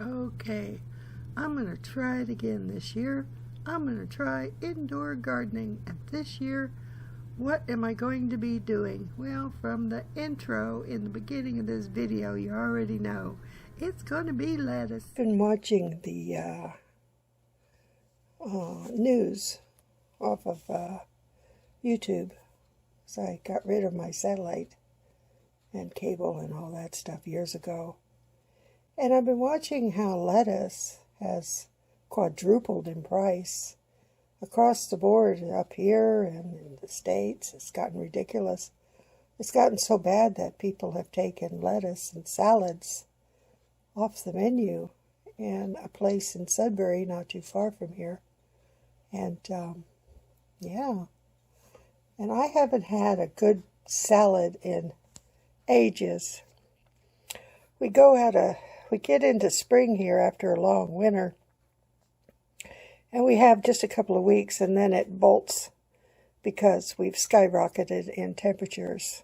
Okay, I'm going to try it again this year. I'm going to try indoor gardening, and this year, what am I going to be doing? Well, from the intro in the beginning of this video, you already know it's going to be lettuce. I've been watching the news off of YouTube, so I got rid of my satellite and cable and all that stuff years ago. And I've been watching how lettuce has quadrupled in price across the board, up here and in the States. It's gotten ridiculous. It's gotten so bad that people have taken lettuce and salads off the menu in a place in Sudbury, not too far from here. And yeah, and I haven't had a good salad in ages. We get into spring here after a long winter, and we have just a couple of weeks, and then it bolts because we've skyrocketed in temperatures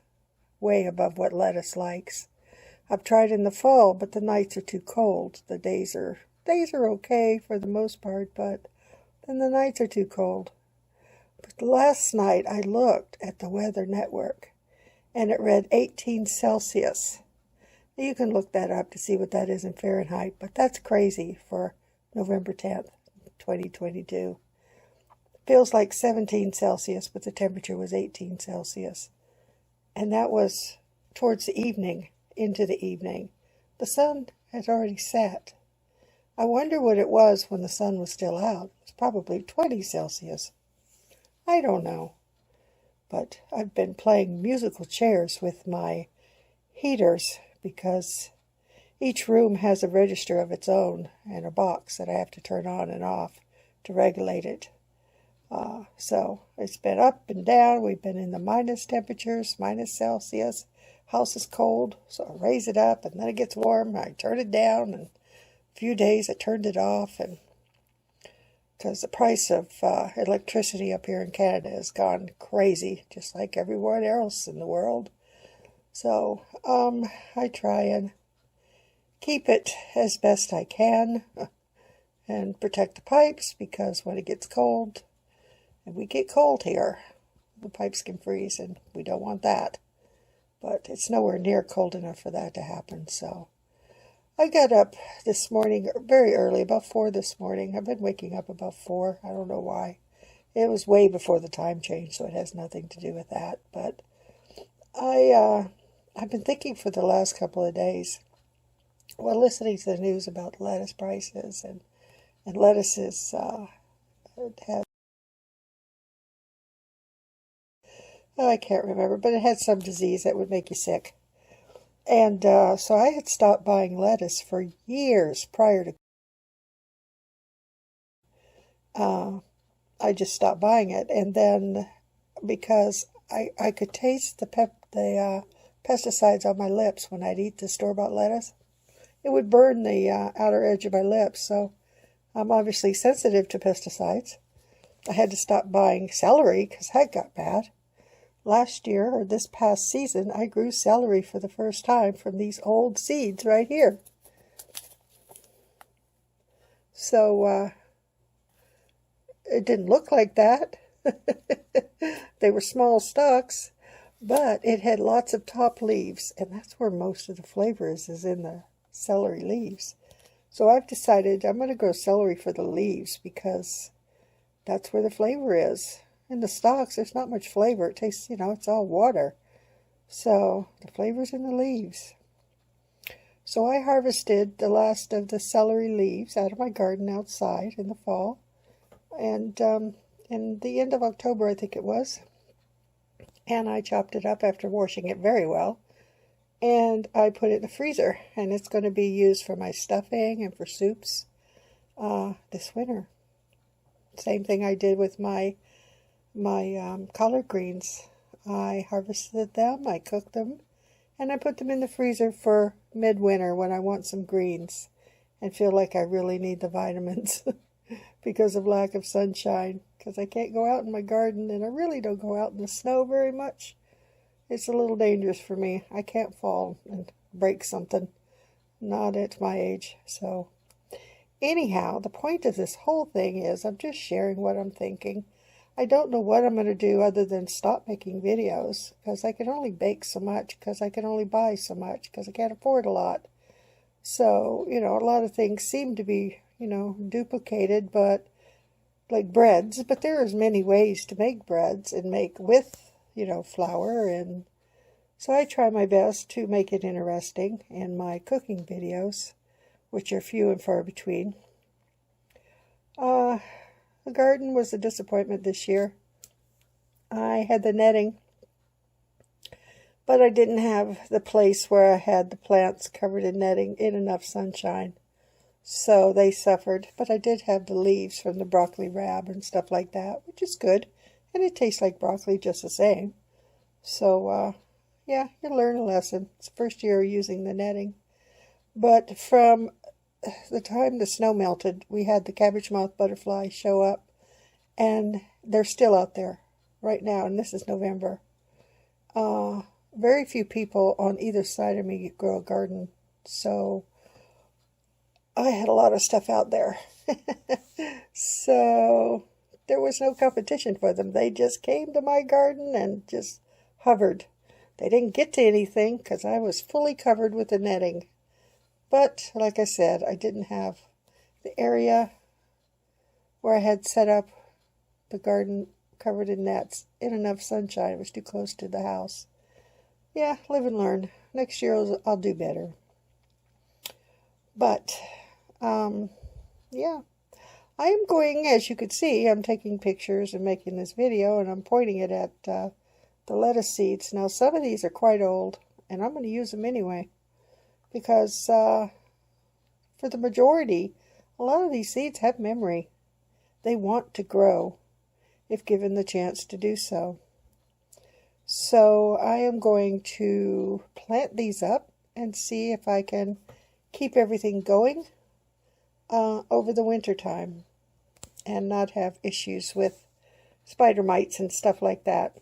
way above what lettuce likes. I've tried in the fall, but the nights are too cold. The days are okay for the most part, but then the nights are too cold. But last night I looked at the Weather Network, and it read 18 Celsius. You can look that up to see what that is in Fahrenheit, but that's crazy for November 10th, 2022. Feels like 17 Celsius, but the temperature was 18 Celsius. And that was towards the evening, into the evening. The sun has already set. I wonder what it was when the sun was still out. It was probably 20 Celsius. I don't know. But I've been playing musical chairs with my heaters, because each room has a register of its own and a box that I have to turn on and off to regulate it. So it's been up and down. We've been in the minus temperatures, minus Celsius. House is cold, so I raise it up, and then it gets warm. I turn it down, and a few days I turned it off, and because the price of electricity up here in Canada has gone crazy, just like everywhere else in the world. So, I try and keep it as best I can and protect the pipes, because when it gets cold, and we get cold here, the pipes can freeze, and we don't want that. But it's nowhere near cold enough for that to happen. So I got up this morning very early, about 4 this morning. I've been waking up about 4. I don't know why. It was way before the time change, so it has nothing to do with that. But I've been thinking for the last couple of days, while listening to the news about lettuce prices, and lettuces have, I can't remember, but it had some disease that would make you sick. And so I had stopped buying lettuce for years prior to, I just stopped buying it. And then because I could taste the pesticides on my lips when I'd eat the store-bought lettuce. It would burn the outer edge of my lips, so I'm obviously sensitive to pesticides. I had to stop buying celery because that got bad. Last year, or this past season, I grew celery for the first time from these old seeds right here. So it didn't look like that. They were small stalks. But it had lots of top leaves, and that's where most of the flavor is in the celery leaves. So I've decided I'm going to grow celery for the leaves, because that's where the flavor is. In the stalks, there's not much flavor. It tastes, it's all water. So the flavor's in the leaves. So I harvested the last of the celery leaves out of my garden outside in the fall. And in the end of October, I think it was. And I chopped it up after washing it very well, and I put it in the freezer, and it's going to be used for my stuffing and for soups this winter. Same thing I did with my collard greens. I harvested them, I cooked them, and I put them in the freezer for midwinter when I want some greens and feel like I really need the vitamins because of lack of sunshine, because I can't go out in my garden, and I really don't go out in the snow very much. It's a little dangerous for me. I can't fall and break something. Not at my age. So anyhow, the point of this whole thing is I'm just sharing what I'm thinking. I don't know what I'm going to do other than stop making videos, because I can only bake so much, because I can only buy so much, because I can't afford a lot. So, a lot of things seem to be, duplicated, but like breads, but there's many ways to make breads and make with, flour, and so I try my best to make it interesting in my cooking videos, which are few and far between. The garden was a disappointment this year. I had the netting, but I didn't have the place where I had the plants covered in netting in enough sunshine. So they suffered, but I did have the leaves from the broccoli rab and stuff like that, which is good. And it tastes like broccoli just the same. So, yeah, you learn a lesson. It's the first year using the netting. But from the time the snow melted, we had the cabbage mouth butterfly show up. And they're still out there right now, and this is November. Very few people on either side of me grow a garden, so I had a lot of stuff out there. So there was no competition for them. They just came to my garden and just hovered. They didn't get to anything because I was fully covered with the netting. But like I said, I didn't have the area where I had set up the garden covered in nets in enough sunshine. It was too close to the house. Yeah, live and learn. Next year I'll do better. But, yeah. I am going, as you could see, I'm taking pictures and making this video, and I'm pointing it at the lettuce seeds. Now, some of these are quite old, and I'm going to use them anyway, because for the majority, a lot of these seeds have memory. They want to grow if given the chance to do so. So I am going to plant these up and see if I can keep everything going over the winter time and not have issues with spider mites and stuff like that.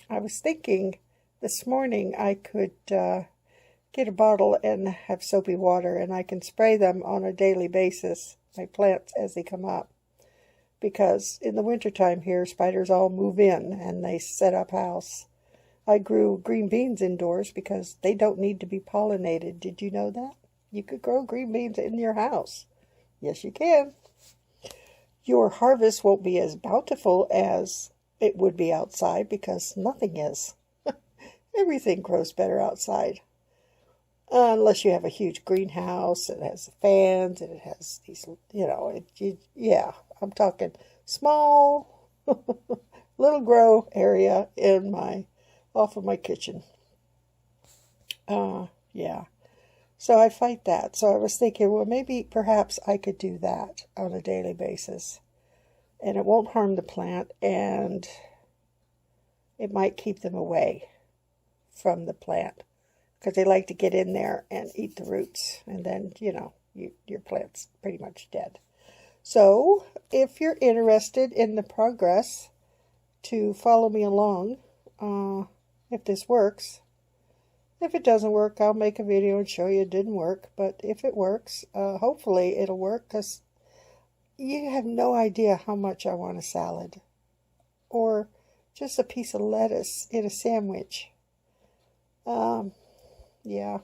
I was thinking this morning I could get a bottle and have soapy water, and I can spray them on a daily basis, my plants, as they come up. Because in the wintertime here, spiders all move in and they set up house. I grew green beans indoors because they don't need to be pollinated. Did you know that? You could grow green beans in your house. Yes, you can. Your harvest won't be as bountiful as it would be outside because nothing is. Everything grows better outside. Unless you have a huge greenhouse, it has fans, and it has these, yeah, I'm talking small little grow area in off of my kitchen. Yeah. So I fight that. So I was thinking, well, maybe perhaps I could do that on a daily basis. And it won't harm the plant, and it might keep them away from the plant, because they like to get in there and eat the roots, and then, your plant's pretty much dead. So, if you're interested in the progress, to follow me along, if this works. If it doesn't work, I'll make a video and show you it didn't work, but if it works, hopefully it'll work, because you have no idea how much I want a salad, or just a piece of lettuce in a sandwich. Yeah.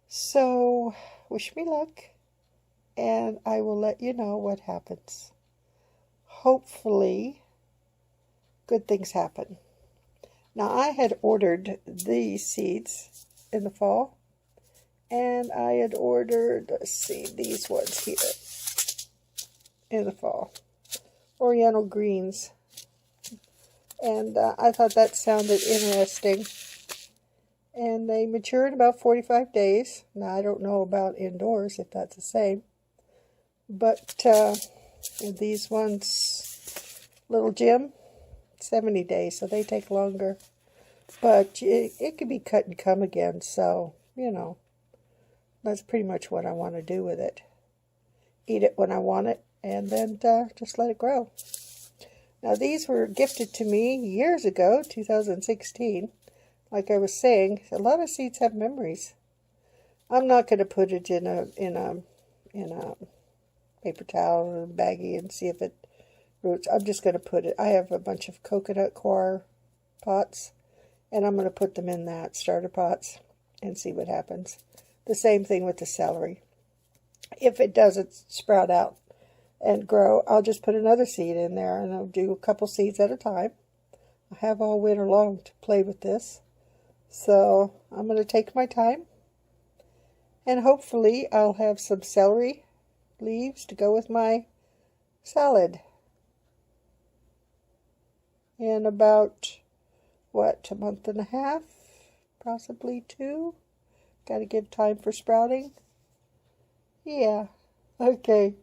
So, wish me luck, and I will let you know what happens. Hopefully, good things happen. Now, I had ordered these seeds in the fall, and I had ordered, let's see, these ones here in the fall. Oriental greens. And I thought that sounded interesting. And they mature in about 45 days. Now, I don't know about indoors, if that's the same. But these ones, Little Jim, 70 days, so they take longer. But it can be cut and come again, so, that's pretty much what I want to do with it. Eat it when I want it, and then just let it grow. Now, these were gifted to me years ago, 2016. like I was saying, a lot of seeds have memories. I'm not going to put it in a paper towel or baggie and see if it roots. I'm just going to put it. I have a bunch of coconut coir pots, and I'm going to put them in that starter pots and see what happens. The same thing with the celery. If it doesn't sprout out and grow, I'll just put another seed in there, and I'll do a couple seeds at a time. I have all winter long to play with this, so I'm going to take my time, and hopefully I'll have some celery leaves to go with my salad in about, what, a month and a half, possibly 2. Got to give time for sprouting. Yeah, okay.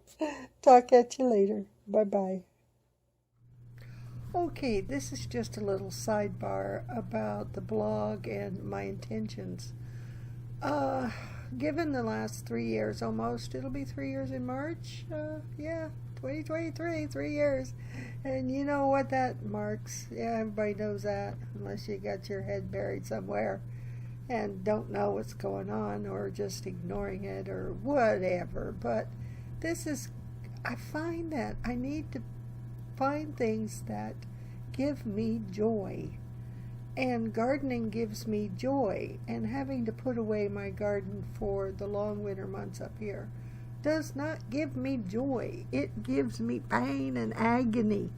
Talk at you later. Bye-bye. Okay, this is just a little sidebar about the blog and my intentions. Given the last 3 years almost, it'll be 3 years in March. Yeah, 2023, 3 years. And you know what that marks. Yeah, everybody knows that, unless you got your head buried somewhere and don't know what's going on, or just ignoring it, or whatever. But this is, I find that I need to find things that give me joy. And gardening gives me joy, and having to put away my garden for the long winter months up here does not give me joy. It gives me pain and agony.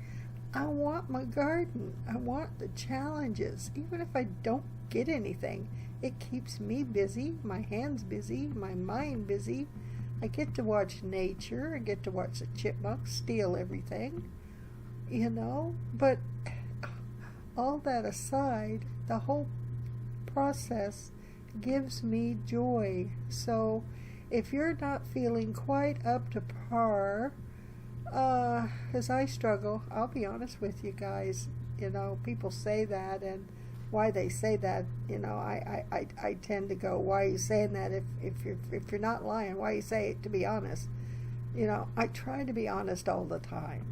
I want my garden. I want the challenges. Even if I don't get anything, it keeps me busy, my hands busy, my mind busy. I get to watch nature. I get to watch the chipmunks steal everything, you know. But all that aside, the whole process gives me joy. So if you're not feeling quite up to par, as I struggle, I'll be honest with you guys, you know, people say that, and why they say that, you know, I tend to go, why are you saying that? If you're not lying, why you say it, to be honest? You know, I try to be honest all the time.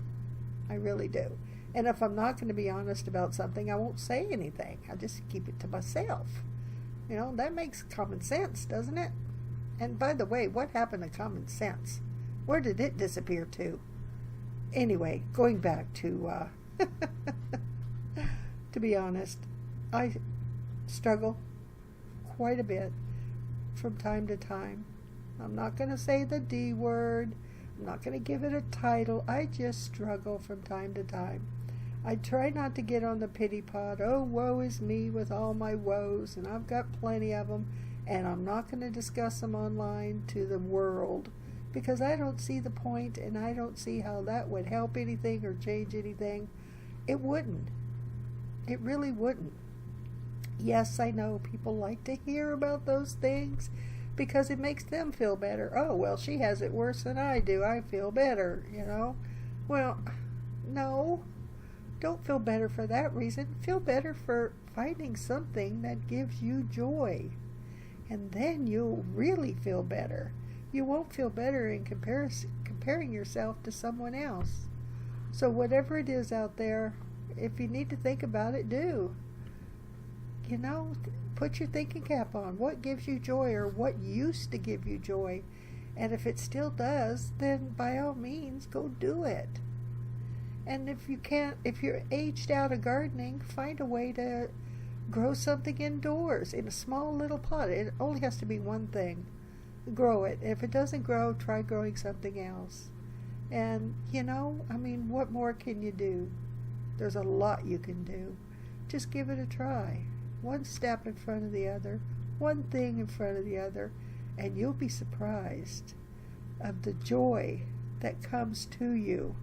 I really do. And if I'm not going to be honest about something, I won't say anything. I just keep it to myself. You know, that makes common sense, doesn't it? And by the way, what happened to common sense? Where did it disappear to? Anyway, going back to, to be honest, I struggle quite a bit from time to time. I'm not going to say the D word. I'm not going to give it a title. I just struggle from time to time. I try not to get on the pity pot. Oh, woe is me with all my woes, and I've got plenty of them, and I'm not going to discuss them online to the world, because I don't see the point, and I don't see how that would help anything or change anything. It wouldn't. It really wouldn't. Yes, I know people like to hear about those things because it makes them feel better. Oh, well, she has it worse than I do. I feel better, you know. Well, no. Don't feel better for that reason. Feel better for finding something that gives you joy. And then you'll really feel better. You won't feel better in comparing yourself to someone else. So whatever it is out there, if you need to think about it, do. You know, put your thinking cap on. What gives you joy, or what used to give you joy? And if it still does, then by all means, go do it. And if you can't, if you're aged out of gardening, find a way to grow something indoors in a small little pot. It only has to be one thing. Grow it. If it doesn't grow, try growing something else. And, you know, I mean, what more can you do? There's a lot you can do. Just give it a try. One step in front of the other, one thing in front of the other, and you'll be surprised of the joy that comes to you